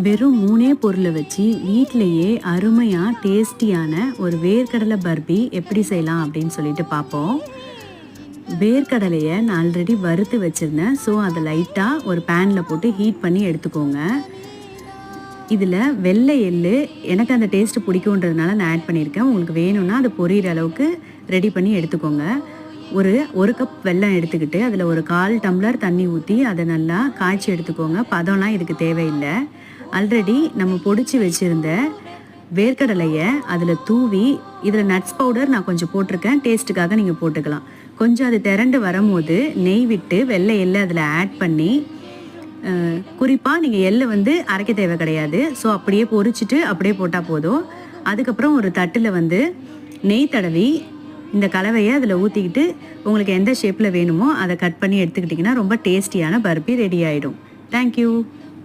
வெறும் 3 பொருளை வச்சு வீட்டிலேயே அருமையாக டேஸ்டியான ஒரு வேர்க்கடலை பர்பி எப்படி செய்யலாம் அப்படின்னு சொல்லிட்டு பார்ப்போம். வேர்க்கடலையை நான் ஆல்ரெடி வறுத்து வச்சுருந்தேன். ஸோ அதை லைட்டாக ஒரு பேனில் போட்டு ஹீட் பண்ணி எடுத்துக்கோங்க. இதில் வெள்ளை எள்ளு எனக்கு அந்த டேஸ்ட்டு பிடிக்குன்றதுனால நான் ஆட் பண்ணியிருக்கேன். உங்களுக்கு வேணும்னா அது பொரியிற அளவுக்கு ரெடி பண்ணி எடுத்துக்கோங்க. ஒரு கப் வெல்லம் எடுத்துக்கிட்டு அதில் ஒரு 1/4 டம்ளர் தண்ணி ஊற்றி அதை நல்லா காய்ச்சி எடுத்துக்கோங்க. பதம்லாம் இதுக்கு தேவையில்லை. ஆல்ரெடி நம்ம பொடிச்சு வச்சுருந்த வேர்க்கடலையை அதில் தூவி, இதில் நட்ஸ் பவுடர் நான் கொஞ்சம் போட்டிருக்கேன், டேஸ்ட்டுக்காக நீங்கள் போட்டுக்கலாம். கொஞ்சம் அது திரண்டு வரும்போது நெய் விட்டு வெள்ளை எள்ளை அதில் ஆட் பண்ணி, குறிப்பாக நீங்கள் எள்ளை அரைக்க தேவை கிடையாது. ஸோ அப்படியே பொரிச்சிட்டு அப்படியே போட்டால் போதும். அதுக்கப்புறம் ஒரு தட்டில் நெய் தடவி இந்த கலவையை அதில் ஊற்றிக்கிட்டு உங்களுக்கு எந்த ஷேப்பில் வேணுமோ அதை கட் பண்ணி எடுத்துக்கிட்டிங்கன்னா ரொம்ப டேஸ்டியான பர்பி ரெடி ஆகிடும். தேங்க்யூ.